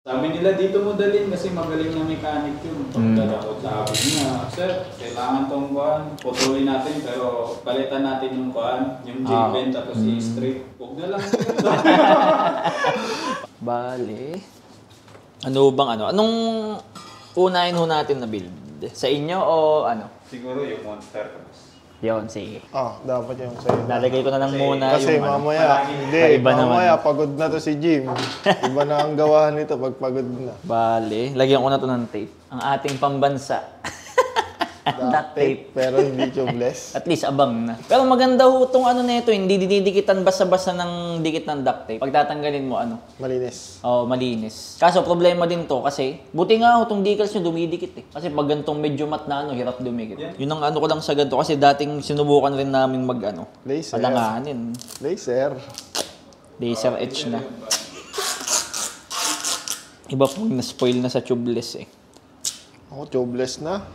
Sabi nila dito mo dalhin kasi magaling na mechanic yun. Pagdala ko, sabi niya, sir, kailangan tong kuhan. Putulin natin pero palitan natin yung kuhan, yung J-bend tapos i-straight. Huwag na lang. Bale. Ano bang ano? Anong unahin ho natin na build? Sa inyo o ano? Siguro yung monster. Yon, sige. Dapat yung sa'yo. Lalagay ko na lang muna Kasi yung mamaya, Ay, iba mamaya pagod na to si Jim. Iba na ang gawahan nito pag pagod na. Bale, lagyan ko na to ng tape. Ang ating pambansa. Duct tape. Pero hindi tubeless. At least abang na. Pero maganda ho itong ano na ito, hindi dinidikitan basa-basa ng dikit ng duct tape. Pag tatanggalin mo, ano? Malinis. Oo, malinis. Kaso problema din to kasi, buti nga ho itong decals nyo dumidikit eh. Kasi pag gantong medyo mat na ano, hirap dumikit. Yun ang ano ko lang sa ganito kasi dating sinubukan rin namin mag ano, Laser. alanganin. Laser. Laser etch na. Iba pong na-spoil na sa tubeless eh. Ako, tubeless na.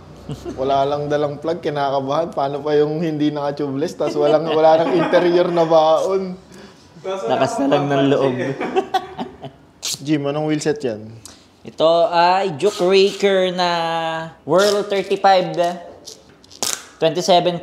Wala lang dalang plug, kinakabahan. Paano pa yung hindi naka-tubeless, tapos wala nang interior na baon. Lakas na lang ng loob. Jim, anong wheelset yan? Ito ay Juke Raker na Whirl 35 27.5.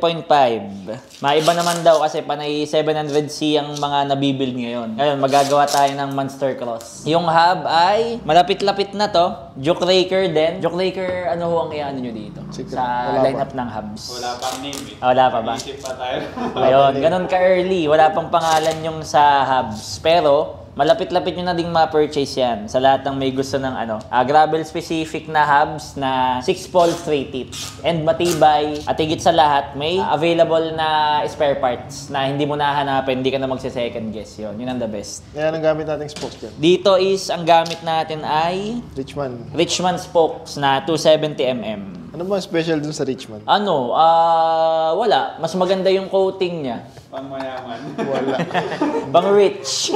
Maiba naman daw kasi panay 700C ang mga nabibuild ngayon. Ngayon, magagawa tayo ng Monster Cross. Yung hub ay malapit-lapit na to. Juke Raker din. Juke Raker, ano ho ang iano nyo dito? Secret. Sa Wala lineup ng hubs. Wala pang name eh. Wala pa ba? Isip pa tayo. Ayun, ganun ka-early. Wala pang pangalan yung sa hubs. Pero, malapit-lapit nyo na ding ma-purchase yan sa lahat ng may gusto ng ano, gravel specific na hubs na 6 poles 3 tips. And matibay at higit sa lahat may available na spare parts na hindi mo nahanapin, hindi ka na magse-second guess. Yun ang the best. Yan ang gamit nating spokes dyan. Dito is ang gamit natin ay Richman spokes na 270mm. Ano ba ang special dun sa Richman? Ano, wala. Mas maganda yung coating niya. Pangmayaman. Wala. Pang rich.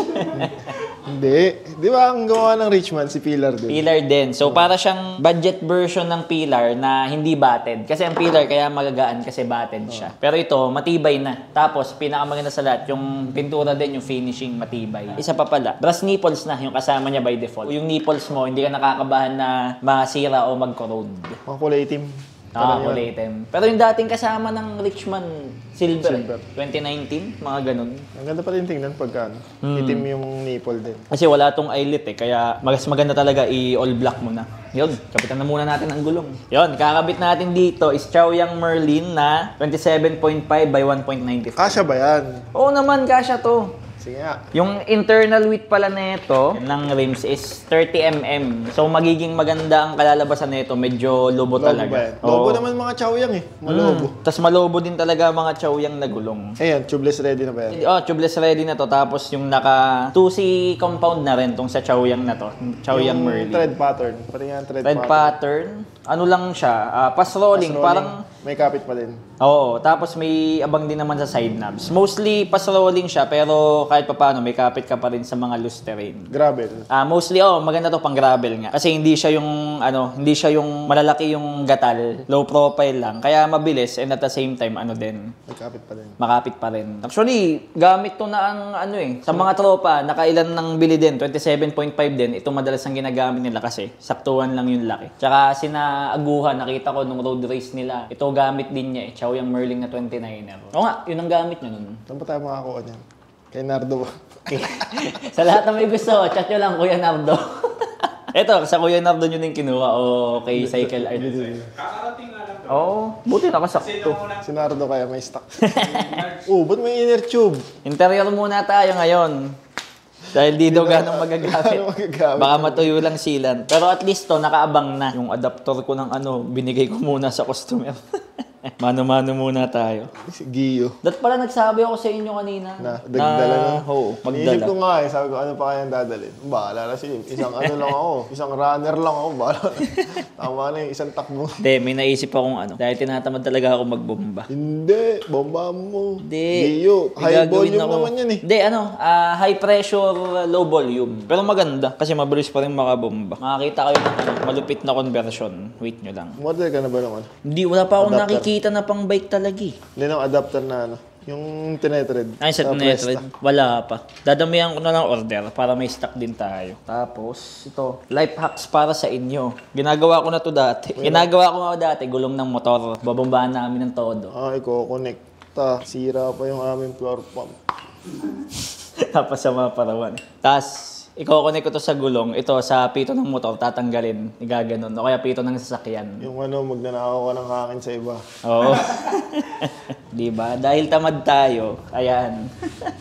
Hindi. Di ba ang gawa ng Richman, si Pillar din? Pillar din. So, para siyang budget version ng pillar na hindi batted. Kasi ang pillar kaya magagaan kasi batted siya. Pero ito, matibay na. Tapos, pinakamaganda sa lahat, yung pintura din, yung finishing matibay. Isa pa pala, brass nipples na yung kasama niya by default. Yung nipples mo, hindi ka nakakabahan na masira o mag-corrode. Mga kulay itim. Kulay itim. Pero yung dating kasama ng Richman, silver. 2019, mga ganun. Ang ganda pa rin tingnan pagka itim yung nipple din. Kasi wala tong eyelet eh, kaya mas maganda talaga i-all black mo na. Yun, kapitan na muna natin ang gulong. Yun, kakabit natin dito is Chaoyang Merlin na 27.5 by 1.95. Kasya ba yan? Oo naman, kasya to. Sige nga. Yung internal width pala nito ng rims is 30mm. So magiging maganda ang kalalabasan nito, medyo lobo Lobo talaga. ba yan? Lobo naman mga Chaoyang eh. Malobo. Tapos malobo din talaga mga Chaoyang na gulong. Ayan, tubeless ready na ba yan? Tubeless ready na to. Tapos yung naka 2C compound na rin tong sa Chaoyang na to. Chaoyang Merlin. Thread pattern. Pati nga thread Red pattern. Ano lang siya, pass rolling. Parang, may kapit pa din. oo. Tapos may abang din naman sa side knobs. Mostly pass rolling siya, pero kahit pa paano, may kapit ka pa rin sa mga loose terrain. Gravel. Mostly, maganda to pang gravel nga. Kasi hindi siya yung malalaki yung gatal. Low profile lang. Kaya mabilis and at the same time, din. May kapit pa din. Makapit pa rin. Actually, gamit to na ang sa mga tropa, nakailan ng bili din, 27.5 din. Ito madalas ang ginagamit nila kasi saktuhan lang yung laki. Tsaka sina Aguha, nakita ko nung road race nila. Ito gamit din niya Chaoyang Merlin na 29er. Oo nga, yun ang gamit niya nun. Saan pa tayo makakuha niyan? Kay Nardo ba? Sa lahat na may gusto, chat nyo lang, Kuya Nardo. Ito, sa Kuya Nardo nyo din kinuha o kay Cycle Art. Kakarating nga lang. Buti nakasakto. Si Nardo kaya may stock. Ba't may inner tube? Interior muna tayo ngayon. Dahil di daw ganong magagamit. Baka matuyo lang silan. Pero at least to, nakaabang na. Yung adapter ko ng binigay ko muna sa customer. Mano-mano muna tayo. Si Gio. Dat pala nagsabi ako sa inyo kanina. Dagdala na. Oo, Iisip magdala. ko nga sabi ko ano pa kayang dadalhin. Bahala na si isang lang ako. Isang runner lang ako. Bahala na. Tama na yung isang takbo. Hindi, may naisip akong Dahil tinatamad talaga ako magbomba. Hindi, bomba mo. Hindi. Gio, high Gagawin volume ako. naman yan eh. Hindi, high pressure, low volume. Pero maganda, kasi mabilis pa rin makabomba. Makakita kayo ng malupit na conversion. Wait nyo lang. Model ka na ba naman? Hindi, wala pa akong Adapter. nakikita na pang bike talaga eh. Hindi ng adapter na Yung tinetred. Ay, sa Netred. Wala pa. Dadamihan ko na lang order para may stock din tayo. Tapos, ito. Life hacks para sa inyo. Ginagawa ko na to dati. Ginagawa ko nga dati, gulong ng motor. Babambahan namin ng todo. Ay, kukonekta. Sira pa yung aming floor pump. Tapos sa mga parawan. Tapos, i-connect ko to sa gulong. Ito, sa pito ng motor, tatanggalin. Igaganon. O kaya pito ng sasakyan. Yung magnanakaw ka ng hangin sa iba. Oo. Diba? Dahil tamad tayo, ayan.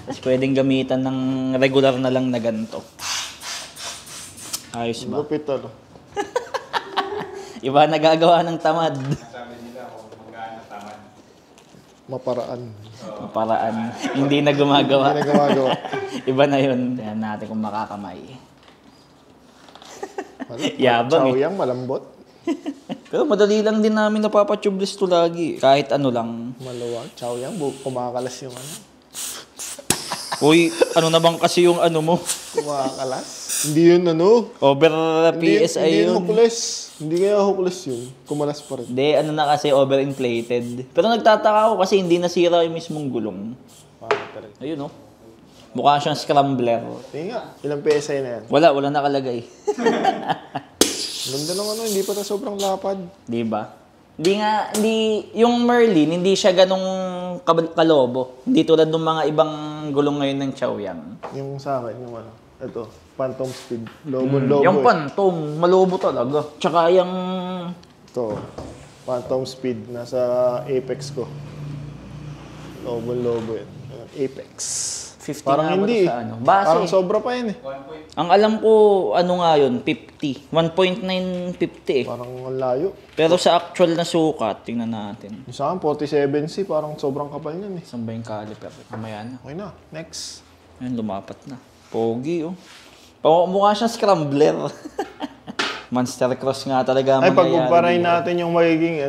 Tapos pwedeng gamitan ng regular na lang na ganito. Ayos ba? Lupit ano. Iba nagagawa ng tamad. Sabi nila kung magkano tamad. Maparaan. Paraan. Hindi na gumagawa. Hindi na gumagawa. Iba na yun. Ayan natin kung makakamay. Chow Yabang eh. yang malambot. Pero madali lang din namin napapatubeless to lagi. Kahit ano lang. Maluwag. Chow yang, kumakalas yung ano. Uy, ano na bang kasi yung ano mo? Kumakalas? Hindi yun ano. Over Hindi PSI yun yun. hookless. Hindi kaya hookless yun. Kumalas pa rin. Hindi, ano na kasi overinflated. Pero nagtataka ako kasi hindi nasira yung mismong gulong. Rin. Ayun oh. Mukha siyang scrambler. Tingnan nga. Ilang PSI na yan? Wala nakalagay. Ganda ng ano, hindi pa ta sobrang lapad. Di ba? Yung Merlin, hindi siya ganong kalobo. Hindi tulad ng mga ibang gulong ngayon ng Chaoyang. Yung sa akin, yung ano, ito, phantom speed. Lobo Yung eh. Phantom, malobo talaga. Tsaka yung... Ito, phantom speed, nasa apex ko. Lobo eh. Apex. 50 Parang nga ba hindi to sa ano? Base. Parang sobra pa yun eh. Ang alam ko, ano nga yun, 50. 1.950 eh. Parang ang layo. Pero sa actual na sukat, tingnan natin. Yung sa akin, 47C, parang sobrang kapal niyan eh. Saan ba yung caliper? Mamaya na. Okay na, next. Ayun, lumapat na. Pogi, oh. Mukha siyang scrambler. Monster Cross nga talaga Ay, mangyayari. pagkumparahin natin yung magiging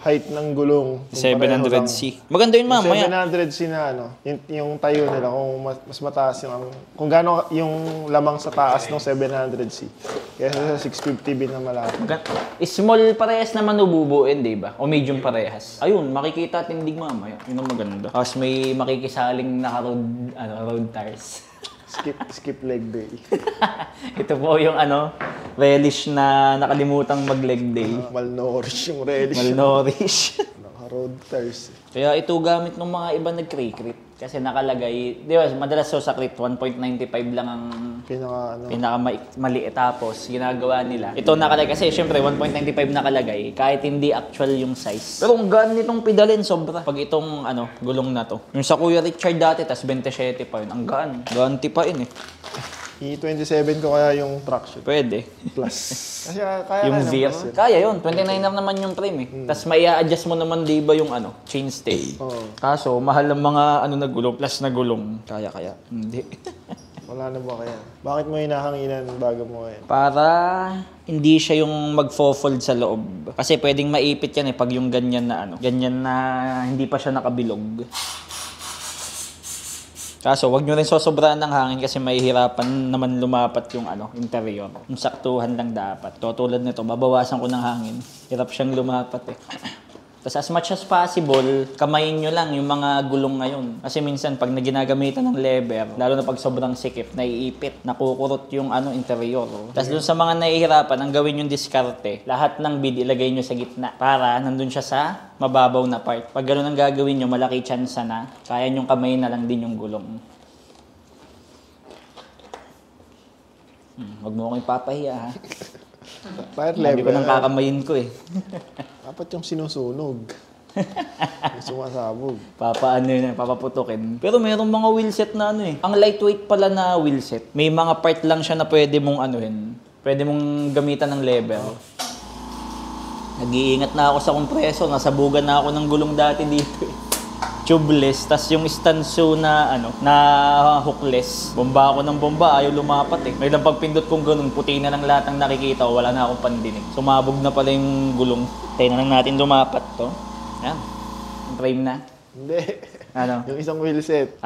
height ng gulong. Kung pareho lang. 700C. Maganda yun, mamaya. 700C na yung tayo nila, kung mas mataas yung, kung gaano yung lamang sa taas ng 700C. Kaya sa 650B na malaki. Small parehas naman ububuin, di ba? O medium parehas. Ayun, makikita tindig mamaya. Yun ang maganda. Tapos may makikisaling road tires. Skip leg day. Ito po yung relish na nakalimutan mag-leg day. Malnourished yung relish. Malnourished. Naka-road tires. Kaya ito gamit ng mga iba nag-crit. Kasi nakalagay, di ba, madalas sa crit, 1.95 lang ang maliit. Tapos, ginagawa nila. Ito nakalagay, kasi syempre, 1.95 nakalagay, kahit hindi actual yung size. Pero ang gaan nitong pedalin, sobra. Pag itong, gulong na to. Yung sa Kuya Richard dati, tas 27 pa yun. Ang gaan. Ganti pa yun eh. E27 ko kaya yung traction. Pwede. Plus. Kasi kaya Yung veer. Kaya yun. 29 naman yung trim eh. Tas may adjust mo naman, di ba, yung chainstay. Oo. Kaso, mahal ang mga na gulong, plus na gulong. Kaya. Hindi. Wala na ba kaya? Bakit mo hinahanginan bago mo kaya? Para hindi siya yung magfo-fold sa loob. Kasi pwedeng maipit yan pag yung ganyan na ganyan na hindi pa siya nakabilog. Kaso, wag nyo rin sosobrahan ng hangin kasi mahihirapan naman lumapat yung interior. Yung saktuhan lang dapat. Tulad nito, babawasan ko ng hangin. Hirap siyang lumapat eh. Tapos as much as possible, kamayin nyo lang yung mga gulong ngayon. Kasi minsan pag ginagamitan ng lever, lalo na pag sobrang sikip, naiipit, nakukurot yung interior. Tapos dun sa mga nahihirapan, ang gawin yung diskarte, lahat ng bead ilagay nyo sa gitna para nandun siya sa mababaw na part. Pag ganun ang gagawin nyo, malaki chance na kaya nyong kamayin na lang din yung gulong. Huwag mo akong ipapahiya ha. Bakit Sabi ko nang kakamayin ko eh. Dapat yung sinusunog. Yung sumasabog. Papaputukin. Pero mayroong mga wheelset na Ang lightweight pala na wheelset. May mga part lang siya na pwede mong pwede mong gamitan ng lever. Nag-iingat na ako sa kompreso. Nasabugan na ako ng gulong dati dito eh. Tubeless, tas yung stanso na na hookless. Bomba ako ng bomba, ayaw lumapat eh. May lang pagpindot kong ganun, puti na lang lahat ng nakikita ko, wala na akong pandinig. Sumabog na pala yung gulong. Tayo na lang natin lumapat to. Yan. Yung frame na. Hindi. Ano? Yung isang wheelset.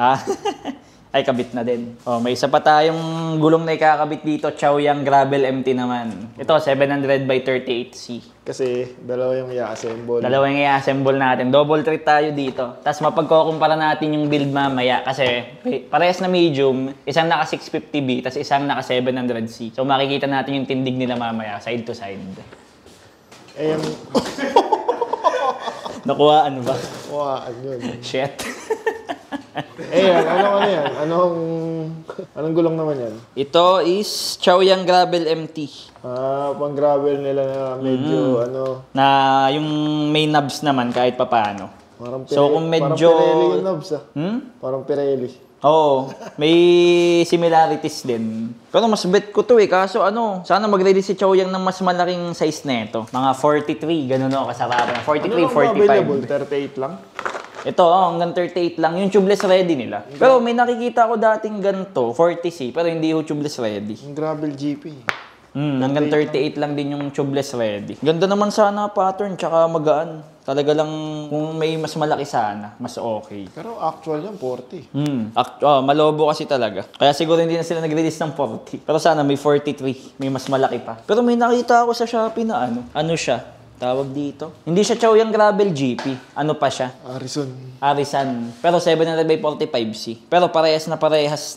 Ay, kabit na din. Oh, may isa pa tayong gulong na ikakabit dito, Chaoyang Gravel MT naman. Ito, 700 by 38C. Kasi dalawa yung i-assemble. Dalawa yung i-assemble natin. Double treat tayo dito. Tapos mapagkukumpara natin yung build mamaya kasi parehas na medium, isang naka 650B, tapos isang naka 700C. So makikita natin yung tindig nila mamaya, side to side. Eh, yung... Nakuha, ano ba? Waan yun. Shit. Eh, yan? Anong gulong naman yan? Ito is Chaoyang Gravel MT. Pang gravel nila na medyo Na yung may knobs naman kahit papaano. Parang So kung medyo... Parang Pirelli yung knobs Hmm? Parang Pirelli. Oo, may similarities din. Pero mas bet ko to kaso sana mag-release si Chaoyang ng mas malaking size nito. Mga 43, ganun o, kasarapan. 43, available? 45. 38 lang? Ito, hanggang 38 lang. Yung tubeless ready nila. Pero may nakikita ko dating ganito, 40C, pero hindi yung tubeless ready. Yung gravel GP. Hanggang 38 lang din yung tubeless ready. Ganda naman sana pattern, tsaka magaan. Talaga lang, kung may mas malaki sana, mas okay. Pero actual yan, 40. Malobo kasi talaga. Kaya siguro hindi na sila nag-release ng 40. Pero sana may 43, may mas malaki pa. Pero may nakita ako sa Shopee na ano siya? Tawag dito. Hindi siya Chaoyang Gravel GP. Ano pa siya? Arisan. Pero 700 by 45C. Pero parehas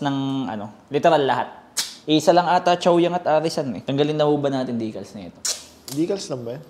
ng literal lahat. Isa lang ata Chaoyang at Arisan eh. Tanggalin na ba natin decals na ito? Decals lang ba yan?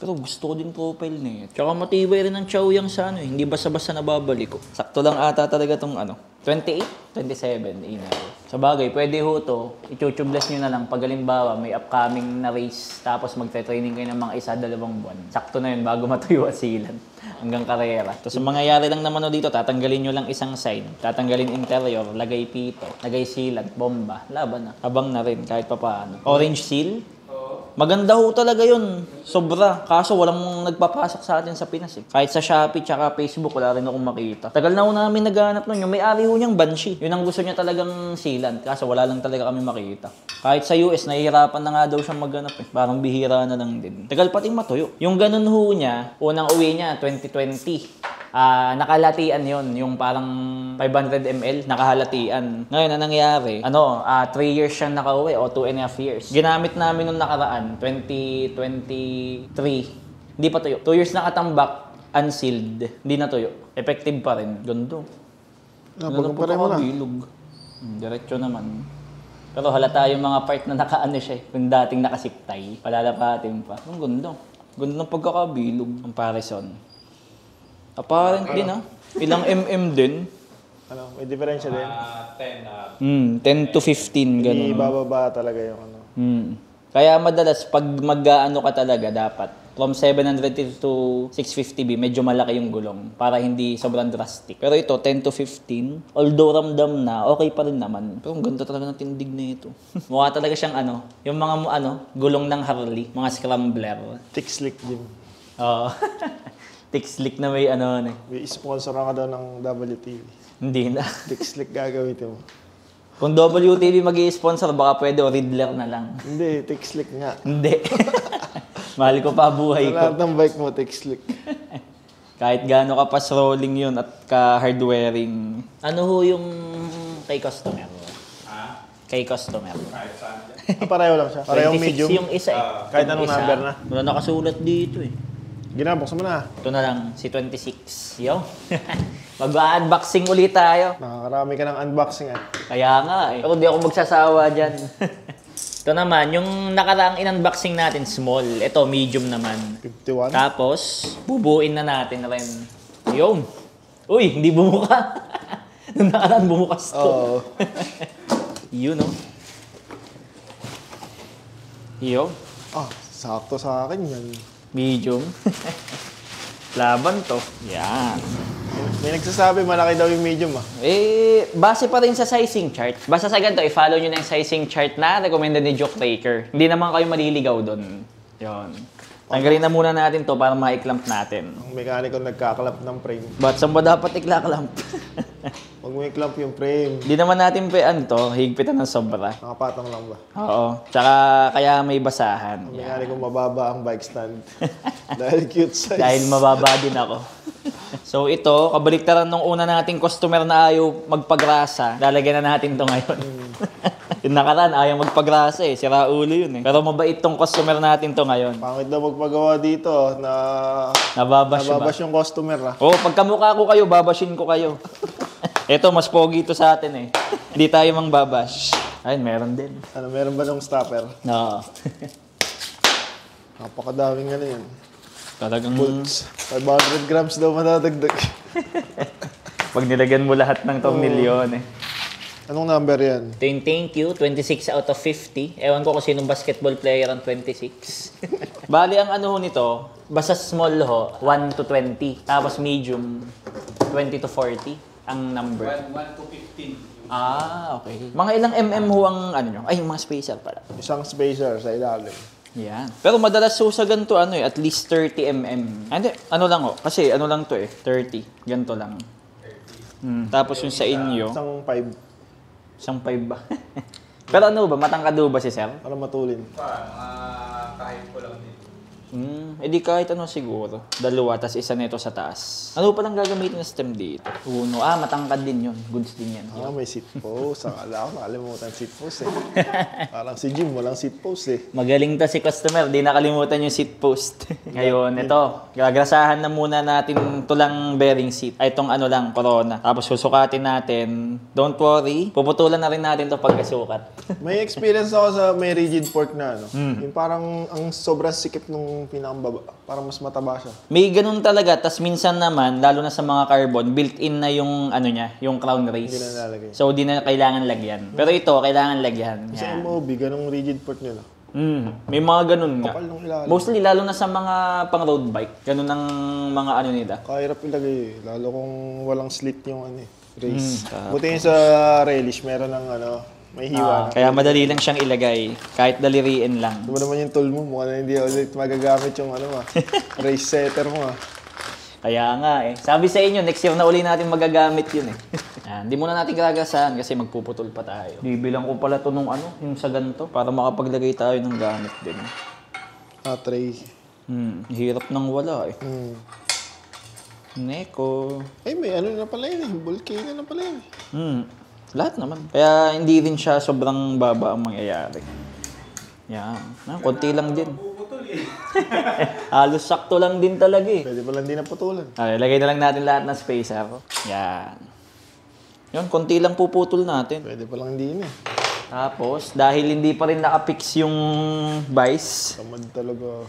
Pero gusto ko din profile na ito. Tsaka matibay rin ng Chaoyang sa hindi basta-basta nababalik ko. Sakto lang ata talaga tong 28? 27, inaw. Sa bagay, pwede ho to, i-tubeless nyo na lang pag halimbawa may upcoming na race, tapos magte-training kayo ng mga 1-2 buwan. Sakto na yun bago matuyo ang sealant hanggang karera. Tapos ang mangyayari lang naman dito, tatanggalin nyo lang isang side, tatanggalin interior, lagay pito, lagay sealant, bomba, laban na. Habang na rin kahit papaano. Orange seal. Maganda ho talaga yun. Sobra. Kaso walang nagpapasok sa atin sa Pinas eh. Kahit sa Shopee tsaka Facebook, wala rin akong makita. Tagal na ho namin naghahanap nun. Yung may-ari ho niyang Banshee. Yun ang gusto niya talagang sealant. Kaso wala lang talaga kami makita. Kahit sa US, nahihirapan na nga daw siyang maghanap eh. Parang bihira na lang din. Tagal pating matuyo. Yung ganun ho niya, unang uwi niya, 2020. Nakalatian yon, yung parang 500 ml, nakahalatian. Ngayon, na nangyari, 3 years siyang nakauwi o 2.5 years. Ginamit namin nung nakaraan, 2023. Hindi pa tuyo. 2 years nakatambak, unsealed. Hindi na tuyo. Effective pa rin. Gando. Pagkumpara mo na. Diretso naman. Pero halata yung mga part na nakaano siya eh. Kung dating nakasiktay, palalapatin pa. Ang ganda. Ganda ng pagkakabilog. Comparison. Apparently ilang din. May diferensya din? 10. 10 to 15, gano'n. Ibababa talaga yung Kaya madalas, pag mag-ano ka talaga, dapat from 700 to 650B, medyo malaki yung gulong para hindi sobrang drastic. Pero ito, 10 to 15, although ramdam na, okay pa rin naman. Pero ang ganda talaga ng tindig na ito. Mukha talaga siyang yung mga gulong ng Harley, mga scrambler. Thick slick din. Oo. Thick slick na may May sponsor ka daw ng WTV. Hindi na. Thick slick gagawin mo. Kung WTV mag-i-sponsor, baka pwede o Riddler na lang. Hindi, thick slick nga. Hindi. Mahal ko pa buhay ko. Sa lahat ng bike mo, thick slick. Kahit gaano ka pas rolling yun at ka-hardwaring. Ano ho yung kay customer? Kay customer. Kahit saan. Pareho lang siya. Parehong 26 medium. yung isa eh. Kahit anong number na. Wala nakasulat dito eh. Ginabuksan mo na. Ito na lang, si 26. Yo. Mag-unboxing ulit tayo. Nakakarami ka ng unboxing Kaya nga eh. Pero di ako magsasawa dyan. Ito naman, yung nakaraang in-unboxing natin, small. Ito, medium naman. 51. Tapos, bubuin na natin rin. Yun. Uy, hindi bumuka. Nung nakaraan bumukas to. Oo. Yun, no? Yun. Sakto sa akin yan. Medium. Laban to. Yan. May nagsasabi malaki daw yung medium Base pa rin sa sizing chart. Basta sa ganito, i-follow nyo na yung sizing chart na recommended ni Joke Raker. Hindi naman kayo maliligaw doon. Yun. Tanggalin na muna natin to para ma-clamp natin. Ang mekaniko nagkaklamp ng frame. But saan ba dapat i-clamp? Pag may clamp yung frame, Hindi naman natin higpitan ng sobra. nakapatong lang ba? Oo. Tsaka kaya may basahan. Ang mekaniko mababa ang bike stand. Dahil cute size. Dahil mababa din ako. So ito, kabaliktaran nung una nating customer na ayaw magpagrasa, lalagyan na natin to ngayon. Yung nakaraan, ayaw magpagrasa eh. Sira ulo yun eh. Pero mabait tong customer natin to ngayon. Pangit daw magpagawa dito na Nababash ba? nababash yung customer ah. Oo, pagkamukha ko kayo, babashin ko kayo. Ito, mas pogi to sa atin eh. Hindi tayo mang babash. Ayun, meron din. Ano, meron ba ng stopper? Oo. Napakadaming ano yan. Talagang Bolts. 500 grams daw madadagdag. pag nilagyan mo lahat ng tornilyon eh. Anong number yan? Ito yung thank you, 26 out of 50. Ewan ko kung sinong basketball player ang 26. Bali, ang ano ho nito, basta small ho, 1 to 20. Tapos medium, 20 to 40 ang number. 1 to 15. Ah, okay. Mga ilang mm ho ang ano nyo? Ay, yung mga spacer pala. Isang spacer sa ilalim. Yan. Pero madalas ho sa ganito, ano eh, at least 30 mm. Hindi, ano lang ho. Kasi ano lang to eh, 30. Ganito lang. 30. Tapos yung sa inyo, Isang 5 isang 5 ba? Pero ano ba, matangkado ba si sir? para matulin. Kahit ko lang dito. Edi kahit ano siguro. Dalawa, tas isa nito sa taas. Ano pa lang gagamitin ng stem dito? Uno. Ah, matangkad din yun. Goods din yan. Ah, may seat post. Akala ko nakalimutan seat post eh. Parang si Jim, walang seat post eh. Magaling to si customer. Di nakalimutan yung seat post. Ngayon, ito. Gagrasahan na muna natin tulang bearing seat. Ay, itong ano lang, Corona. Tapos susukatin natin. Don't worry. Puputulan na rin natin to pagkasukat. May experience ako sa may rigid fork na ano. Yung parang ang sobrang sikip nung pinakambaba. Parang mas mataba siya. May ganun talaga. Tas minsan naman, lalo na sa mga carbon, built-in na yung ano niya, yung crown race. Hindi na nilalagay. So, di na kailangan lagyan. Pero ito, kailangan lagyan. Sa Yan. MOB, ganong rigid fork nila. May mga ganun nga. Kapal nung ilalim. Mostly, lalo na sa mga pang road bike. Ganun ang mga ano nila. Kahirap ilagay eh. Lalo kung walang slit yung ano eh. Race. tama. Buti yung sa relish, meron ng ano, may hiwa na. Kaya madali lang siyang ilagay. Kahit daliriin lang. Diba naman yung tool mo, mukhang hindi ulit magagamit yung ano race setter mo ah. Kaya nga eh. Sabi sa inyo, next year na uli natin magagamit yun eh. Yan. Di muna natin gagasahan kasi magpuputol pa tayo. Bibilang ko pala to nung ano, yung sa ganito, para makapaglagay tayo ng gamit din. Ah, tray. Hirap nang wala eh. Neko. Ay, may ano na pala yun eh. Volcano na pala yun eh. Lahat naman. Kaya hindi rin siya sobrang baba ang mangyayari. Yan. Konti lang din. Halos sakto lang din talaga eh. Pwede pala hindi na putulan. Okay, lagay na lang natin lahat ng spacer. Yan. Yun, konti lang puputol natin. Pwede palang hindi na eh. Tapos, dahil hindi pa rin nakapix yung vice, Tamad talaga.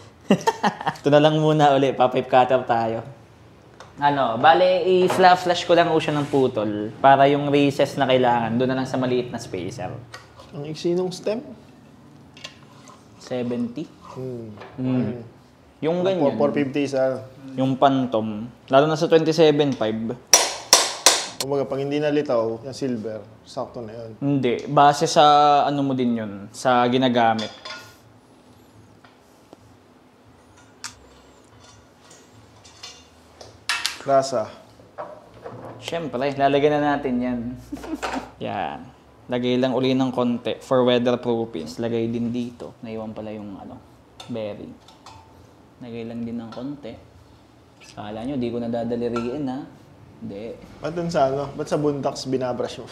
ito na lang muna uli, pa-pipe cutter tayo. Ano, bale, i-flash ko lang siya ng putol para yung races na kailangan, doon na lang sa maliit na spacer. Ang iksi nung stem? 70. Yung ganyan, 450 isa. yung Phantom, lalo na sa 27.5. Kumbaga, pag hindi nalitaw, yung silver, sakto na yun. Hindi, base sa ano mo din yun, sa ginagamit. Rasa. Siyempre, lalagyan na natin yan. Yan. Lagay lang uli ng konti for weatherproofing. Lagay din dito. Naiwan pala yung ano, bearing. Lagay lang din ng konti. Kala nyo, di ko nadadaliriin ha. Hindi. Ba't dun sa ano? Ba't sa buntax binabrush mo?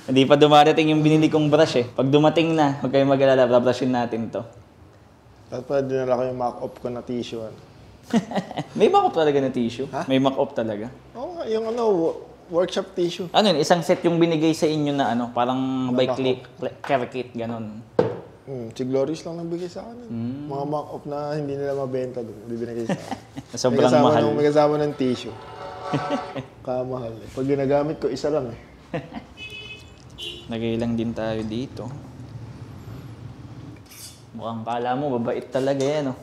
Hindi pa dumadating yung binili kong brush eh. Pag dumating na, huwag kayong mag-alala, brushin natin to. Dapat dinala ko yung mock-up ko na tissue. Ano. May mock-up talaga na tissue? Ha? May mock-up talaga. Oo, yung ano, workshop tissue. Ano yun? Isang set yung binigay sa inyo na ano, parang by mock-up. care kit, ganon. Si Glorious lang nagbigay sa akin. Mga mock-up na hindi nila mabenta doon. Hindi binigay sa akin. Sobrang mahal. May kasama ng tissue. Kamahal eh. Pag ginagamit ko, isa lang eh. Lagay lang din tayo dito. Mukhang kala mo, babait talaga yan, oh.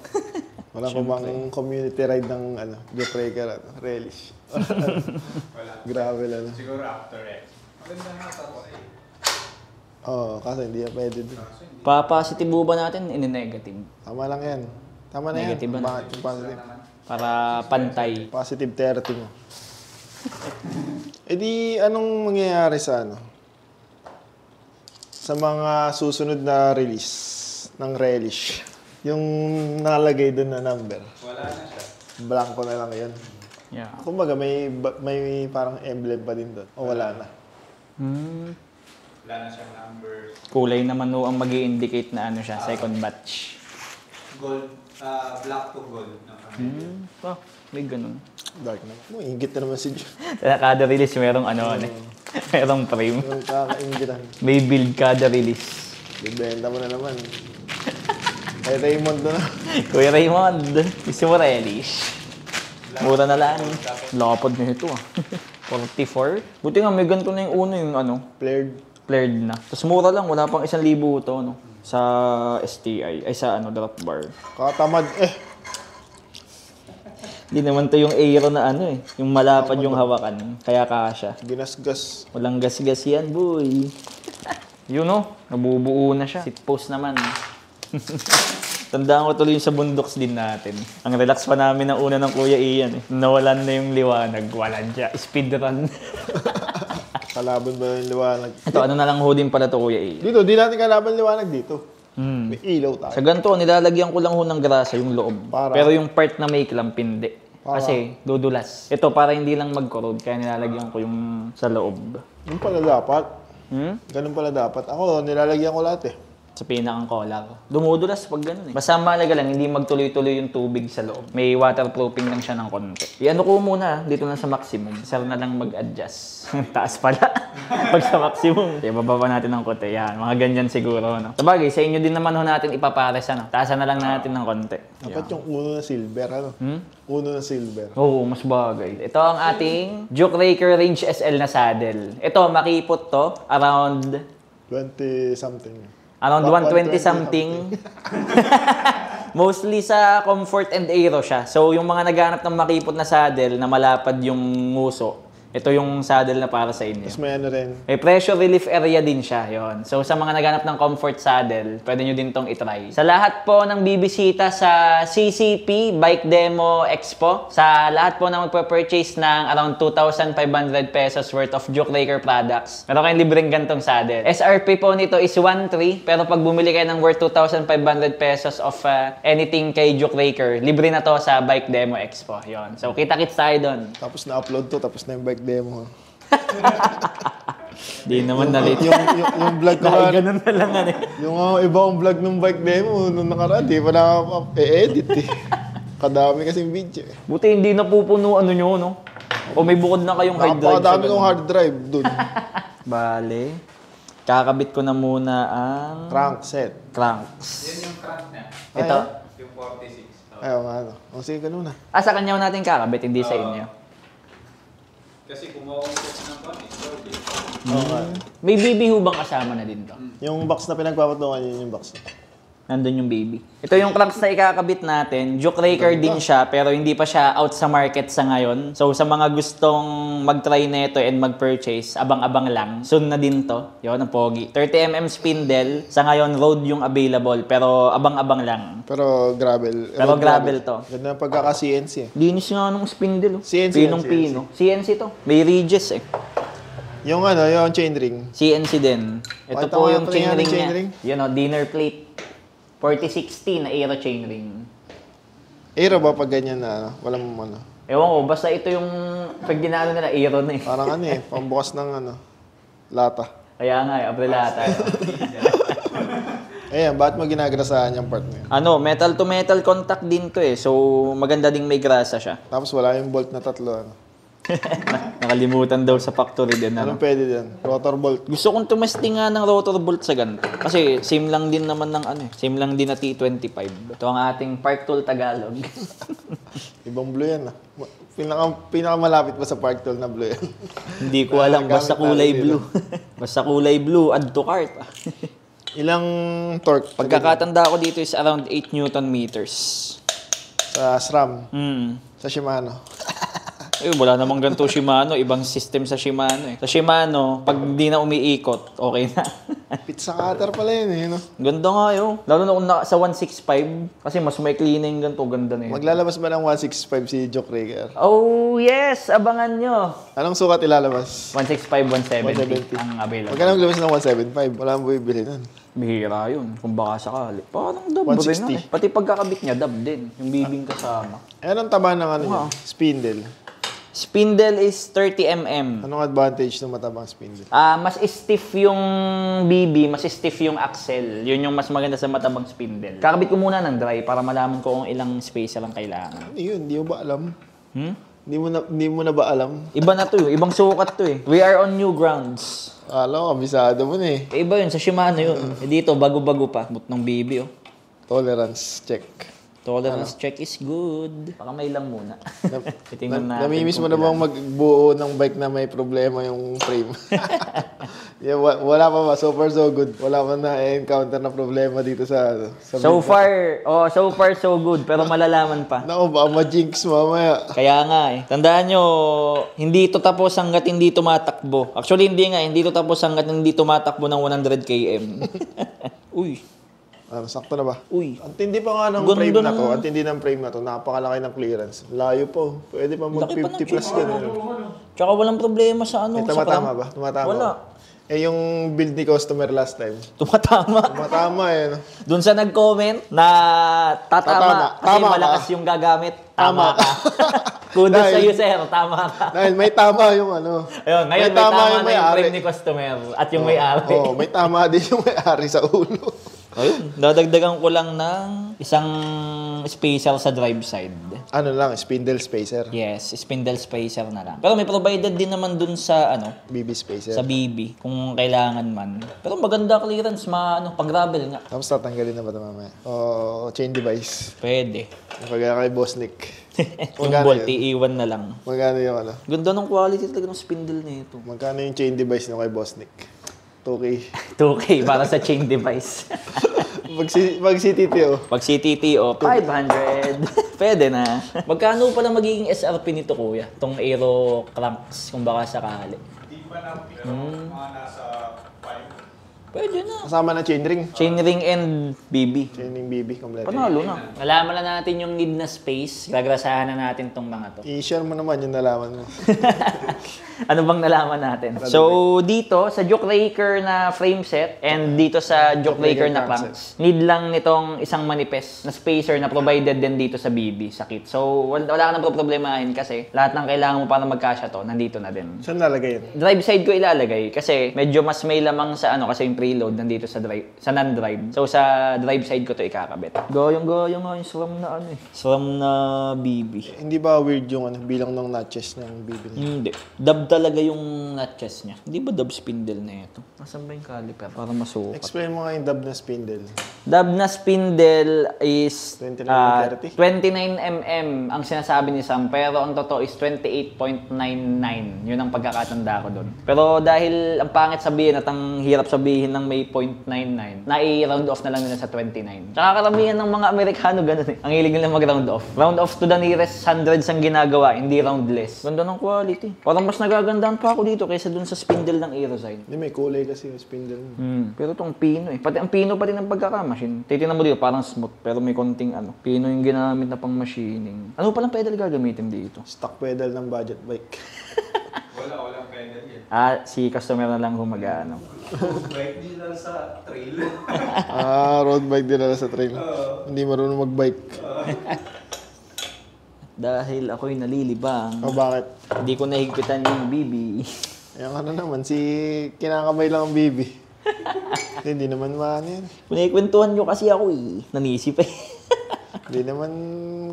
Wala ko bang community ride ng ano, Jeffreaker, ano, relish. Wala. Grabe lang. Siguro after it. Maganda nga tapos eh. Oo, kasi hindi na pwede dun. Pa-positive ba natin? Ini-negative. Tama lang yan. Tama na Negative yan. ba? Bakit yung positive? Para pantay. Positive 30 mo. E di, anong mangyayari sa ano? Sa mga susunod na release ng relish. Yung nalagay doon na number. Wala na siya. Blanco na lang yun. Yeah. Kumbaga, may parang emblem pa din doon. O wala na. Wala na siyang number. Kulay naman no ang mag-i-indicate na ano siya, second batch. Gold, black to gold. Oh, may ganun. Dark na. Ingit na naman si John. Kada release merong merong frame. Yung kakaingitan. May build kada release. Bibenta mo na naman. Kay Raymond na. Kuya Raymond, gusto mo relish? Mura na lang. Lapad na ito 44? Buti nga may ganito na yung uno yung flared na. Tapos mura lang, wala pang 1,000 ito sa STI, ay sa drop bar. Katamad Hindi naman to yung aero na yung malapad yung hawakan. Kaya kasha. Ginasgas. Walang gas-gas yan, boy. Yun nabubuo na siya. Sit post naman. Tandaan ko tuloy yung sa bundoks din natin. Ang relax pa namin ng una ng Kuya Ian. Nawalan na yung liwanag. Walan siya. Speedrun. Kalaban ba yung liwanag? Ito, ano na lang ho din pala to, Kuya Ian. Dito, di natin kalaban liwanag dito. May ilaw tayo. Sa ganito, nilalagyan ko lang ho ng grasa yung loob. Pero yung part na may clamp, hindi. Kasi dudulas. Ito, para hindi lang mag-corrode, kaya nilalagyan ko yung sa loob. Ganun pala dapat. Ganun pala dapat. Ako, nilalagyan ko lahat Sa pinakang collar. Dumudulas pag ganun Basta malaga lang, hindi magtuloy-tuloy yung tubig sa loob. May waterproofing lang siya ng konti. Iano ko muna, dito na sa maximum. Sir na lang mag-adjust. Taas pala. Pag sa maximum. Okay, bababa natin ng konti. Yan, mga ganyan siguro. Sabagay, sa inyo din naman natin ipapares. Taasan na lang natin ng konti. Dapat yung uno na silver, Uno na silver. Oo, mas bagay. Ito ang ating Juke Raker Range SL na saddle. Ito, makipot to. Around 20-something. Around 120 something. Mostly sa comfort and aero siya. So, yung mga naghanap ng makipot na saddle na malapad yung nguso, ito yung saddle na para sa inyo. Tapos may ano rin. May pressure relief area din siya, yon. So, sa mga naghanap ng comfort saddle, pwede nyo din tong itry. Sa lahat po ng bibisita sa CCP Bike Demo Expo, sa lahat po na magpa-purchase ng around 2,500 pesos worth of Juke Raker products, meron kayong libreng gantong saddle. SRP po nito is 1,300, pero pag bumili kayo ng worth 2,500 pesos of anything kay Juke Raker, libre na to sa Bike Demo Expo. Yon. So, kita-kits tayo doon. Tapos na-upload to, tapos na yung bike demo. Di naman nalit. Yung vlog ko ganun na lang Yung ibang vlog ng bike demo nung nakaraan, di pa na-edit Kadami kasing video Buti hindi napupuno nyo, O may bukod na kayong hard drive. Napakadami kong hard drive dun. Bale. Kakabit ko na muna ang Crankset. cranks. Yan yung crank niya. Ito. Yung 46. Ayaw nga O sige ka na. Sa kanya natin kakabit, hindi sa inyo. Kasi kumuha ko ng store. May baby ho bang kasama na din to? Yung box na pinagpapatungan yun yung box. Nandun yung baby. Ito yung cranks na ikakabit natin. Juke Raker din siya, pero hindi pa siya out sa market sa ngayon. So, sa mga gustong mag-try na ito and mag-purchase, abang-abang lang. Soon na din to. Yun, ang pogi. 30mm spindle. Sa ngayon, road yung available, pero abang-abang lang. Pero gravel. Pero gravel to. Ganda ng pagkaka-CNC. Linis nga nung spindle. CNC. Pinong-pino. CNC to. May ridges Yung yung chainring. CNC din. Ito Pakita po mo yung nga chainring yung niya. chainring. Yun dinner plate. 4060 na Aero chainring. Aero ba pag ganyan na walang Ewan ko, basta ito yung pag ginano nila, Aero na Parang pambukas ng lata. Kaya nga abrilata. Ayan, bakit mo ginagrasahan yung part na yun? Metal to metal contact din to So, maganda ding may grasa siya. Tapos wala yung bolt na tatlo. Nakalimutan daw sa factory din. Anong pwede dyan? Rotor bolt. Gusto kong tumesting nga ng rotor bolt sa ganito. Kasi same lang din naman ng Same lang din na T25. Ito ang ating Park Tool Tagalog. Ibang blue yan Pinakamalapit ba sa Park Tool na blue yan? Hindi ko alam. Basta kulay blue. Basta kulay blue. Add to cart. Ilang torque? Pagkakatanda ko dito is around 8 Newton meters. Sa SRAM. Hmm. Sa Shimano. Wala namang ganito Shimano. Ibang system sa Shimano eh. Sa Shimano, pag di na umiikot, okay na. Pizza cutter pala yun eh, no? Ganda nga yun. Lalo na kung sa 165, kasi mas maikli na yung ganito. Ganda na yun. Maglalabas ba ng 165 si Joke Raker? Oh, yes! Abangan nyo. Anong sukat ilalabas? 165, 170 170. ang available. Magkano labas ng 175? Wala mo bibili nun. Bihira yun. Kung baka sakali. Parang dub rin 160. na eh. Pati pagkakabit niya, dub din. Yung bibing kasama. Eh, anong taba ng ano yun? Spindle. Spindle is 30mm. Anong advantage ng matabang spindle? Mas stiff yung BB, mas stiff yung axle. Yun yung mas maganda sa matabang spindle. Kakabit ko muna ng dry para malaman ko kung ilang spacer ang kailangan. Ano yun? Hindi mo ba alam? Hmm? Hindi mo na ba alam? Iba na to eh. Ibang sukat to eh. We are on new grounds. Alam ko, kabisado mo na eh. Iba yun, sa Shimano yun. Dito, bago-bago pa. But ng BB oh. Tolerance check. Tolerance check is good. Baka may lang muna. Titingnan natin. Namimiss mo kung na bang magbuo ng bike na may problema yung frame? Yeah, wala pa ba? So far, so good. Wala pa na-encounter na problema dito sa So far, so good. Pero malalaman pa. Naku, baka ma-jinx mamaya. Kaya nga eh. Tandaan nyo, hindi ito tapos hanggat hindi tumatakbo. Actually, hindi ito tapos hanggat hindi tumatakbo ng 100 km. Uy. Sakto na ba? Uy. Ang tindi pa nga ng Ganda frame na ng- to. Ang tindi ng frame na to. Napakalaki ng clearance. Layo po. Pwede pa mag Laki pa ng 50 plus ganun. Tsaka walang problema sa ano. Eh, sa tumatama crank. ba? Tumatama. Wala. Eh, yung build ni customer last time. Tumatama. Tumatama eh. No? Doon sa nag-comment na tatama Tatama. kasi Tama ka. malakas yung gagamit. Tama Tama ka. Kudos Dahil- sa iyo, sir. Tama ka. Dahil may tama yung ano. Ayun, ngayon may tama na yung may-ari. frame ni customer at yung may-ari. Oo, may tama din yung may-ari sa ulo. Ayun, dadagdagan ko lang ng isang spacer sa drive side. Ano lang, spindle spacer. Yes, spindle spacer na lang. Pero may provided din naman dun sa BB spacer. sa BB kung kailangan man. Pero maganda clearance, pang gravel nga. Tapos tatanggalin na ba ito mamaya? Chain device. Pwede. Yung kagaya kay Boss Nick. Yung Magkano bolt, iiwan na lang. Magkano yung ano? Ganda ng quality talaga ng spindle nito. Magkano yung chain device nyo kay Boss Nick? 2K. 2K para sa chain device. Pag CTTO. Pag CTTO, 500. Pwede na. Magkano pala magiging SRP nito, kuya? Itong aero cranks, kung baka sakali. Hindi pa na, pero mga nasa 5. Pwede na. Kasama na chain ring. Chainring and BB. Chaining BB kompleto. Panalo na. Nalaman na natin yung need na space. Gagrasahan na natin tong mga to. I-share mo naman yung nalaman mo. Ano bang nalaman natin? So, dito, sa Joke Raker na frame set and dito sa Joke Raker na cranks, need lang nitong isang manifest na spacer na provided din dito sa BB, sa kit. So, wala ka nang problemahin kasi lahat ng kailangan mo para magkasya to, nandito na din. Saan nalagay yun? Drive side ko ilalagay kasi medyo mas may lamang sa kasi yung preload nandito sa drive, sa non-drive. So, sa drive side ko to ikakabit. Goyong-goyong nga yung SRAM na SRAM na BB. Hindi ba weird yung bilang ng notches ng BB niya? Hindi. Dub talaga yung notches niya. Hindi ba dub spindle na ito? Nasaan ba yung caliper? Para masukat. Explain mo nga yung dub na spindle. Dub na spindle is 29 29mm ang sinasabi ni Sam, pero ang totoo is 28.99. Yun ang pagkakatanda ko doon. Pero dahil ang pangit sabihin at ang hirap sabihin ng may 0.99, nai-round off na lang nila sa 29. Tsaka karamihan ng mga Amerikano ganun eh. Ang hilig nila mag-round off. Round off to the nearest hundreds ang ginagawa, hindi roundless. Ganda ng quality. Parang mas nagagandahan pa ako dito kaysa dun sa spindle ng Aerosine. Hindi, may kulay kasi yung spindle mo. Pero itong pino eh. Pati ang pino pa rin ang pagkakamachine. Titignan mo dito, parang smooth. Pero may konting pino yung ginamit na pang machining. Ano palang pedal gagamitin dito? Stock pedal ng budget bike. Walang pedal yan. Si customer na lang humagaano. Bike din lang sa trail. Road bike din na sa trail. Hindi marunong magbike. Dahil ako'y nalilibang, O bakit? hindi ko nahigpitan yung BB. Yung ano naman, si kinakamay lang ang BB. Hindi naman maano yan. Kunikwentuhan nyo kasi ako nanisip Hindi naman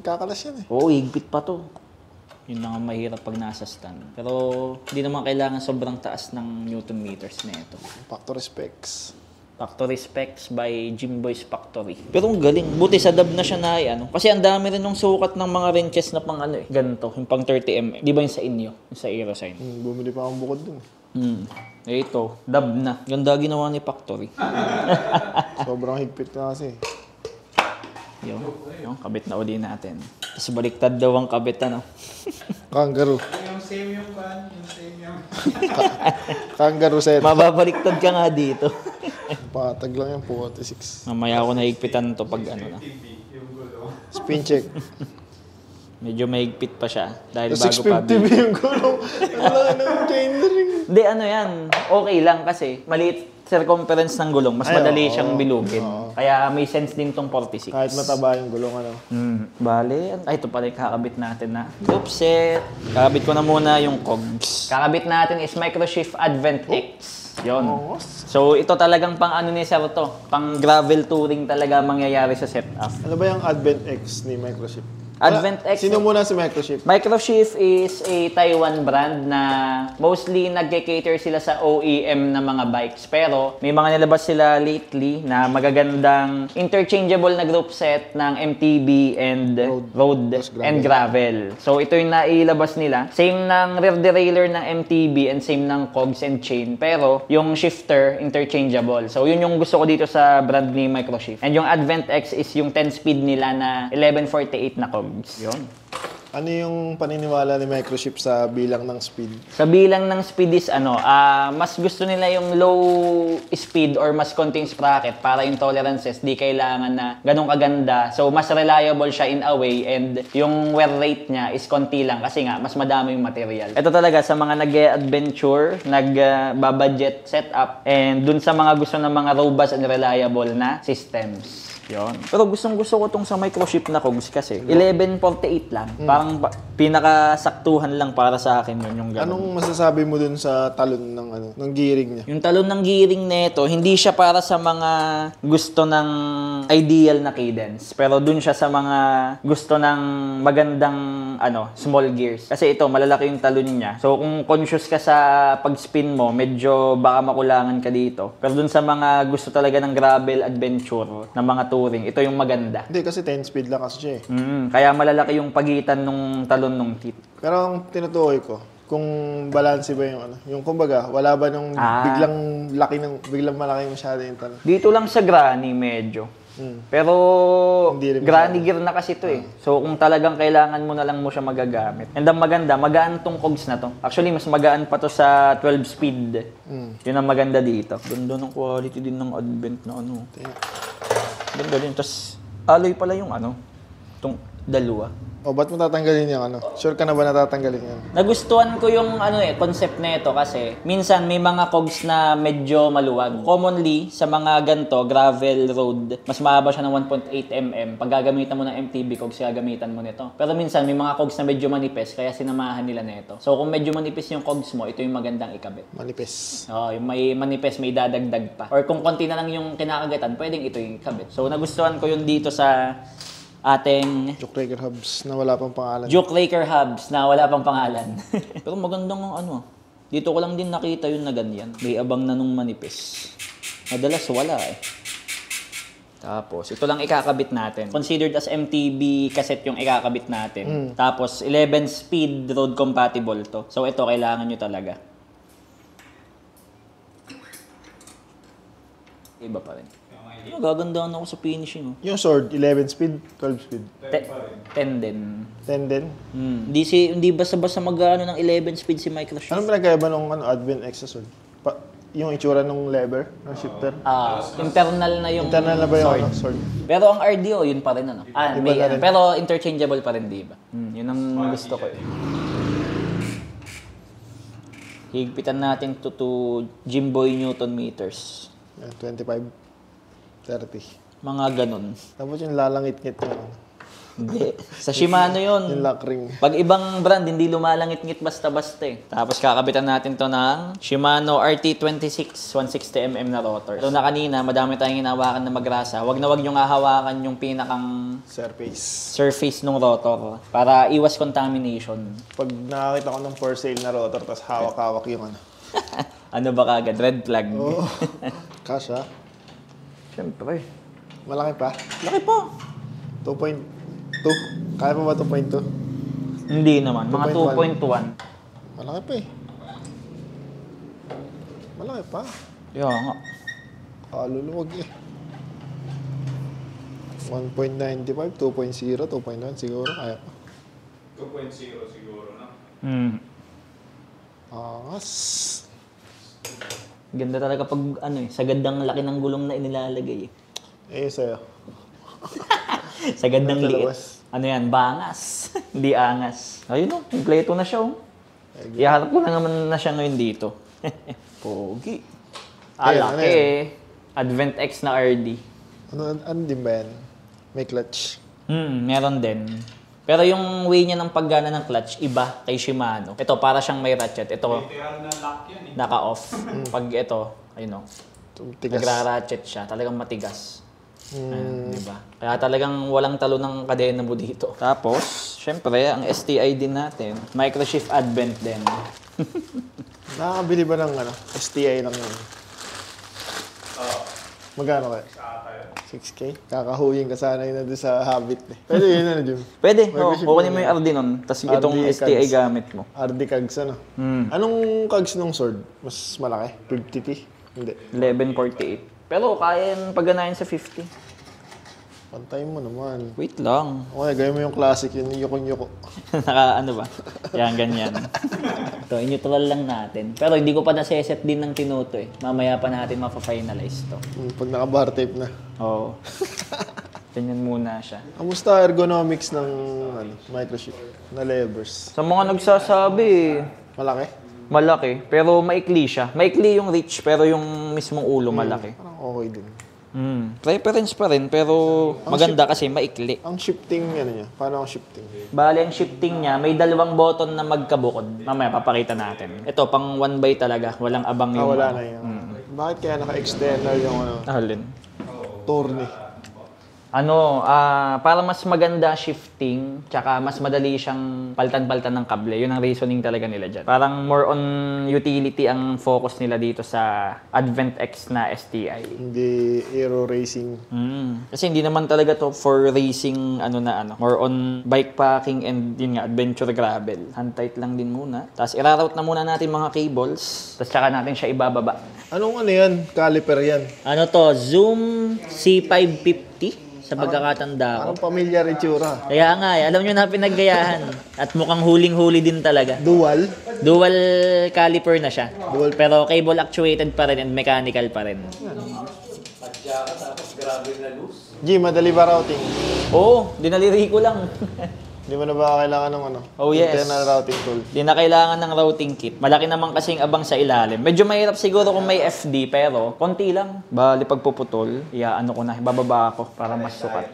kakalas yan eh. Oo, higpit pa to. Yun lang ang mahirap pag nasa stand. Pero hindi naman kailangan sobrang taas ng Newton meters na ito. Factory specs. Factory Specs by Jimboy's Factory. Pero ang galing. Buti sa dub na siya na Kasi ang dami rin ng sukat ng mga wrenches na pang ganito. Yung pang 30mm. Di ba yung sa inyo? Yung sa Aerosine. Bumili pa akong bukod dun. Ito, dub na. Ganda ginawa ni Factory. Sobrang higpit na kasi. Yung kabit na uli natin. Tapos baliktad daw ang kabit, Kangaroo. same yung kan, yung same yung... Kangaroo set. Mababaliktad ka nga dito. Patag lang yan, 46. Mamaya ako nahigpitan to pag ano na. yung gulo. Spin check. Medyo mahigpit pa siya. Dahil So, bago pa. 650 yung gulong. Wala na yung chainring. Hindi, ano yan. Okay lang kasi maliit circumference ng gulong. Mas Ay, madali oo. siyang bilugin. Oo. Kaya may sense din tong 46. Kahit mataba yung gulong, ano. Bale, ay ito pala yung kakabit natin na loop set. Kakabit ko na muna yung cogs. Kakabit natin is Microshift Advent X. Yon. Oo. So ito talagang pang ano ni Sir to. Pang gravel touring talaga mangyayari sa setup. Ano ba yung Advent X ni Microshift? Advent X. Sino muna si Microshift? Microshift is a Taiwan brand na mostly nagke-cater sila sa OEM na mga bikes. Pero may mga nilabas sila lately na magagandang interchangeable na group set ng MTB and road Plus gravel. and gravel. So ito yung nailabas nila. Same ng rear derailleur ng MTB and same ng cogs and chain. Pero yung shifter interchangeable. So yun yung gusto ko dito sa brand ni Microshift. And yung Advent X is yung 10-speed nila na 1148 na cogs. Yun. Ano yung paniniwala ni Microshift sa bilang ng speed? Sa bilang ng speed is mas gusto nila yung low speed or mas konting sprocket para yung tolerances di kailangan na ganun kaganda. So mas reliable siya in a way and yung wear rate niya is konti lang kasi nga mas madami yung material. Ito talaga sa mga nag-adventure, nag-budget setup and dun sa mga gusto ng mga robust and reliable na systems. Yun. Pero gustong-gusto ko tong sa Microshift na cogs kasi 1148 lang. Parang pinakasaktuhan lang para sa akin yun yung ganun. Anong masasabi mo dun sa talon ng ng gearing niya? Yung talon ng gearing nito, hindi siya para sa mga gusto ng ideal na cadence. Pero dun siya sa mga gusto ng magandang small gears. Kasi ito, malalaki yung talon niya. So kung conscious ka sa pag-spin mo, medyo baka makulangan ka dito. Pero dun sa mga gusto talaga ng gravel adventure, ng mga touring, ito yung maganda. Hindi, kasi 10 speed lang kasi siya eh. Kaya malalaki yung pagitan nung talon nung tip. Pero ang tinutukoy ko, kung balanse ba yung yung kumbaga, wala ba nung biglang malaki masyado yung talon? Dito lang sa granny medyo. Pero Hindi rin granny gear na kasi ito eh. So kung talagang kailangan mo na lang mo siya magagamit. And ang maganda, magaan tong cogs na to. Actually, mas magaan pa to sa 12 speed. Yun ang maganda dito. Ganda ng quality din ng Advent na ano. Ganda din. Tapos alloy pala yung itong dalawa. O, ba't mo tatanggalin yung Sure ka na ba natatanggalin yan? Nagustuhan ko yung concept na ito kasi minsan may mga cogs na medyo maluwag. Commonly, sa mga ganto, gravel road, mas mahaba siya ng 1.8 mm. Pag gagamitan mo ng MTB cogs, gagamitan mo nito. Pero minsan may mga cogs na medyo manipis, kaya sinamahan nila nito. So kung medyo manipis yung cogs mo, ito yung magandang ikabit. Manipis. Yung may manipis, may dadagdag pa. Or kung konti na lang yung kinakagatan, pwedeng ito yung ikabit. So nagustuhan ko yun dito sa ating Juke Raker hubs na wala pang pangalan. Juke Raker hubs na wala pang pangalan. Pero magandang dito ko lang din nakita yun na ganyan. May abang na nung manipis. Madalas wala eh. Tapos, ito lang ikakabit natin. Considered as MTB cassette yung ikakabit natin. Tapos, 11 speed road compatible to. So, ito kailangan nyo talaga. Iba pa rin. Gagandaan ako sa finishing. Yung sword, 11 speed, 12 speed. 10 din. 10 din. Hindi basta-basta ng 11 speed si Microshift. Anong pinagkaiba nung Advent X sa sword? Yung itsura ng lever, ng shifter? Internal na yung Internal na ba yung sword? Pero ang RDO, yun pa rin Iba na rin. pero interchangeable pa rin, di ba? Yun ang gusto ko eh. Higpitan natin to Jimboy Newton meters. 25, 30. Mga ganun. Tapos yung lalangit-ngit yung Hindi. Sa Shimano yun. yung lock ring. Pag ibang brand, hindi lumalangit-ngit basta-basta eh. Tapos kakabitan natin to ng Shimano RT26 160mm na rotor. Ito na kanina, madami tayong hinahawakan na magrasa. Wag nyo hahawakan yung pinakang surface ng rotor para iwas contamination. Pag nakakita ko ng for sale na rotor, tapos hawak-hawak yung Ano ba kagad? Red flag. Oo. Kasha. Siyempre. Malaki pa? Laki po. 2.2. Kaya pa ba 2.2? Hindi naman. Mga 2.1. 2.1. Malaki pa eh. Malaki pa. Yeah nga. Kaluluwag eh. 1.95, 2.0, 2.1 siguro. Kaya pa. 2.0 siguro na. Angas. Ganda talaga pag sa gandang laki ng gulong na inilalagay Sa'yo. Sa gandang Sa liit. labas. Ano yan? Bangas. Hindi angas. Ayun kompleto na siya Iharap ko na naman na siya ngayon dito. Pogi. Ayan, Laki Advent X na RD. Ano din ba yan? May clutch. Meron din. Pero yung way niya ng paggana ng clutch, iba kay Shimano. Ito, para siyang may ratchet. Ito, Literal na lock yan eh. naka-off. Pag ito, ayun Tigas. nagra-ratchet siya. Talagang matigas. Ayan, diba? Kaya talagang walang talo ng kadena mo dito. Tapos, syempre, ang STI din natin. Microshift Advent din. Nakakabili ba ng STI lang yun? Oo. Magkano kaya? Saka yun. 6K? Kakahuying ka sana yun na doon sa habit. Pwede yun Jim. Pwede, Microshift kukunin mo lang yung RD nun. Tapos itong RD STI cards. gamit mo. RD Kags Anong Kags ng sword? Mas malaki? 50T? Hindi. 1148. Pero kaya yung pagganahin sa 50. Pantayin mo naman. Wait lang. Okay, gawin mo yung classic, yung yukong-yuko. Ba? Yan, ganyan. Ito, in-neutral lang natin. Pero hindi ko pa nasa-set din ng tinuto Mamaya pa natin mapa-finalize to. Pag naka-bar tape na. Oo. Ganyan muna siya. Kamusta ergonomics ng microchip na levers? Sa mga nagsasabi, Malaki? malaki. Pero maikli siya. Maikli yung reach, pero yung mismong ulo malaki. Parang okay din. Preference pa rin, pero maganda kasi maikli. Ang shifting, niya? Paano ang shifting? Bali, ang shifting niya, may dalawang button na magkabukod. Mamaya, papakita natin. Ito, pang 1x talaga. Walang abang yung... Wala na yun. Bakit kaya naka-external yung Alin? tourney? Para mas maganda shifting, tsaka mas madali siyang paltan-paltan ng kable. Yun ang reasoning talaga nila dyan. Parang more on utility ang focus nila dito sa Advent X na STI. Hindi aero racing. Kasi hindi naman talaga to for racing, more on bikepacking and yun nga, adventure gravel. Hand tight lang din muna. Tapos iraroute na muna natin mga cables. Tapos tsaka natin siya ibababa. Anong yan? Caliper yan? Zoom C550 sa pagkakatanda ko. Parang pamilyar itsura. Kaya nga alam nyo na pinaggayahan. At mukhang huling-huli din talaga. Dual? Dual caliper na siya. Pero cable actuated pa rin and mechanical pa rin. G, madali ba routing? Oo, dinaliri ko lang. Hindi mo na ba kailangan ng internal routing tool? Di na kailangan ng routing kit. Malaki naman kasing abang sa ilalim. Medyo mahirap siguro kung may FD, pero konti lang. Bali pagpuputol, ko na, bababa ako para mas sukat.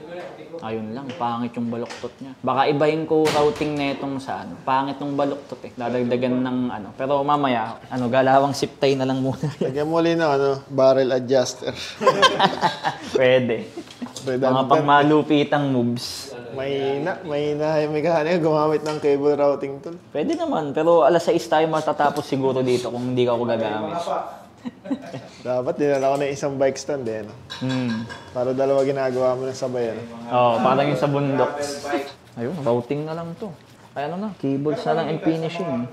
Ayun lang, pangit yung baluktot niya. Baka ibahin ko routing netong sa pangit ng baluktot Dadagdagan ng Pero mamaya, galawang zip tie na lang muna. Lagyan mo ulit ng barrel adjuster. Pwede. Mga pangmalupitang moves. May mekanika gumamit ng cable routing tool. Pwede naman, pero alas 6 tayo matatapos siguro dito kung hindi ka ako gagamit. Dapat dinala ko na isang bike stand Para dalawa ginagawa mo ng sabay. Parang yung sa bundok. Ayun, routing na lang to. Ay cables na lang and finishing.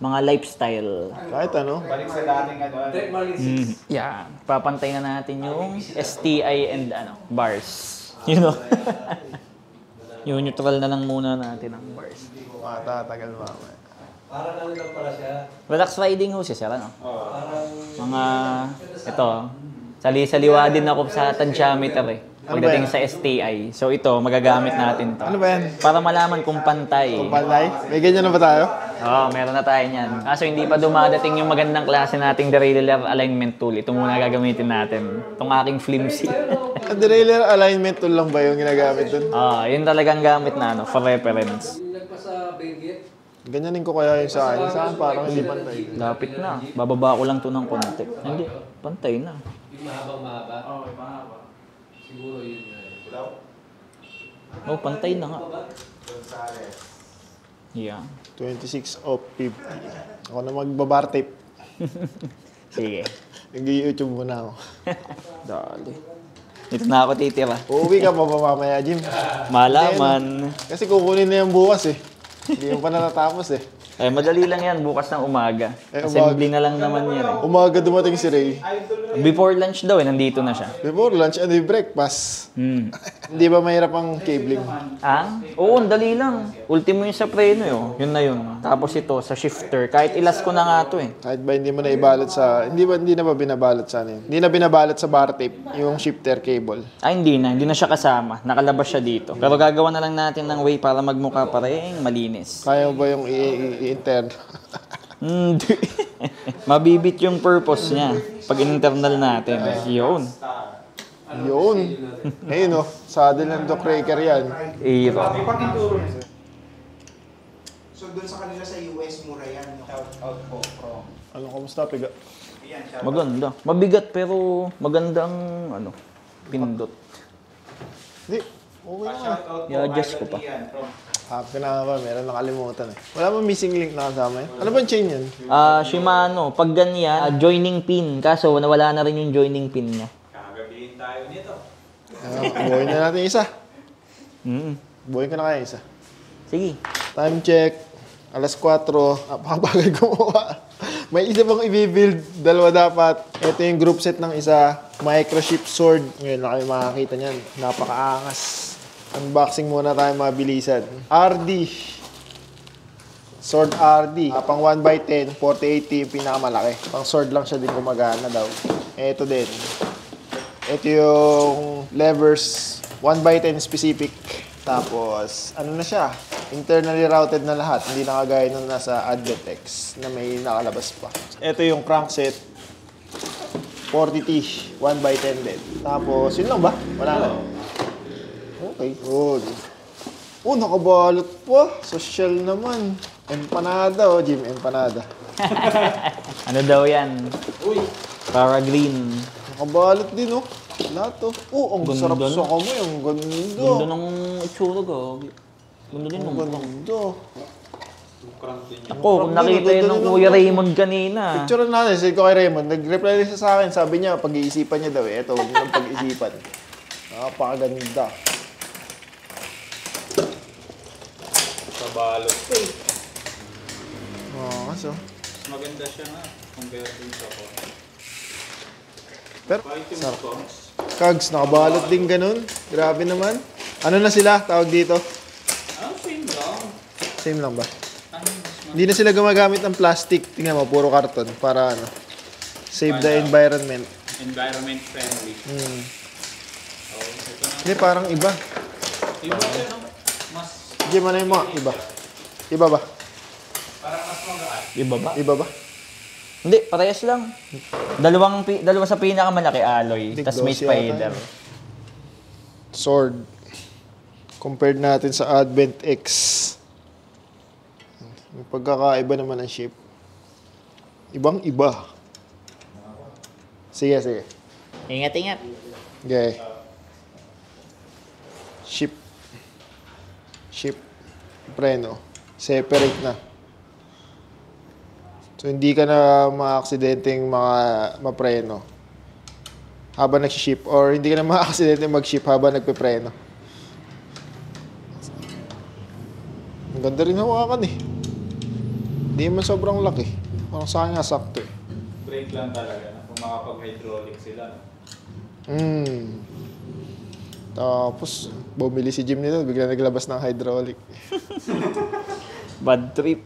Mga lifestyle. Kahit Balik sa dating Yeah, papantay na natin yung STI and bars. Yung neutral na lang muna natin ang bars. Matatagal mamaya. Parang lang pala siya. Relax riding hoses, Mga, ito, sali-saliwa din ako sa tensiometer pagdating sa STI. So ito, magagamit natin to. Ano ba yan? Para malaman kung pantay. Panday? May ganyan na ba tayo? Meron na tayo niyan. Kaso hindi pa dumadating yung magandang klase nating derailleur alignment tool. Ito muna gagamitin natin. Itong aking flimsy. Derailleur alignment tool lang ba yung ginagamit dun? Yun talagang gamit na for reference. Nagpasa Benguet. Ganyanin ko kaya yung sa akin. Sa akin parang hindi pantay. Lapit na. Bababa ko lang to ng konti. Hindi, pantay na. Yung mahabang-mahaba. Mahaba. Siguro yun Pantay na nga. Yeah. 26 of 50. Ako na magbabar tape. Sige. Nag-YouTube muna ako. Dali. Dito na ako titira. Uuwi ka pa ba mamaya, Jim? Malaman. Kasi kukunin na yung bukas Hindi yung pa natatapos Madali lang yan. Bukas ng umaga. Eh, Assembly na lang naman yan Umaga dumating si Ray. Before lunch daw nandito na siya. Before lunch and breakfast. Hindi ba mahirap ang cabling? Oo, ang dali lang. Ultimo yung sa preno yun na yun. Tapos ito, sa shifter. Kahit ilas ko na nga to eh. Kahit ba hindi mo na ibalot sa... Hindi na ba binabalot sa ano yun? Hindi na binabalot sa bar tape yung shifter cable. Ay, hindi na siya kasama. Nakalabas siya dito. Pero gagawa na lang natin ng way para magmukha pa rin malinis. Kaya mo ba yung i-intern? Hindi. Mabibit yung purpose niya pag internal natin. Yun. Yun. Ayun o. Saddle ng Doc Raker yan. Iro. So doon sa kanila sa US, mura yan. Shout out po from... Ano, kamusta? Piga? Yan, shout out. Maganda. Mabigat pero magandang pindot. Hindi. Okay na. Shout out po I-adjust ko pa. Ian from Happy na ba? Meron nakalimutan eh. Wala ba missing link na kasama yun? Ano ba yung chain yun? Shimano, pag ganyan, joining pin. Kaso nawala na rin yung joining pin niya. kagabihin tayo nito. Buhay na natin isa. Mm. Buhay ka na kaya isa. Sige. Time check. Alas 4. Napakabagal gumawa. May isa pang i-build. Dalawa dapat. Ito yung group set ng isa. Microchip sword. Ngayon na kayo makakita niyan. Napakaangas. Unboxing muna tayo mabilisan. RD. Sword RD. Pang 1x10. 4080 yung pinakamalaki. Pang sword lang siya din gumagana daw. Ito din. Ito yung levers. 1x10 specific. Tapos, ano na siya? Internally routed na lahat. Hindi nakagaya nung nasa Advetex na may nakalabas pa. Ito yung crankset. 40T. 1x10 din. Tapos, yun lang ba? Wala na. Okay, good. Oh, nakabalot pa. Social naman. Empanada, Jim. Empanada. Ano daw yan? Para green. Nakabalot din, lahat, ang Ganda sarap na. sa kamay. Ang ganda. Ganda ng itsura ko. Ganda din Ang nung ganda. Ako, kung nakita yun ng Kuya Raymond kanina. Picture natin, sabi ko kay Raymond, nag-reply din siya sa akin, sabi niya, pag-iisipan niya daw eh. Ito, huwag niyang pag-isipan. Napakaganda. Sa balot. Kaso. Mas maganda siya nga compared dun sa ko. Pero, Kahit yung sarap. songs. Kags, nakabalot din ganun. Grabe naman. Ano na sila, tawag dito? Same lang. Same lang ba? Ano mas Hindi na sila gumagamit ng plastic. Tingnan mo, puro karton para save the environment. environment friendly. Hmm. Oh, ito na. Hindi, parang iba. Iba siya, no? Mas, Jim, ano yung mga iba? Iba ba? parang mas magaan. Iba ba? Iba ba? Hindi, parehas lang. Dalawa sa pinakamalaki alloy. Big Tapos may dose yata spider. yun. Sword. Compared natin sa Advent X. Yung pagkakaiba naman ng shape. Ibang iba. Sige, sige. Ingat-ingat. Okay. Ship. Preno. Separate na. So, hindi ka na ma-aksidenteng mapreno habang nag-ship or hindi ka na ma-aksidenteng mag-ship habang nagpe-preno. Ang ganda rin hawakan eh. Hindi man sobrang laki. Parang sa akin nga sakto eh. Break lang talaga na kung makapag-hydraulic sila. No? Tapos, bumili si Jim nito, bigla naglabas ng hydraulic. Bad trip.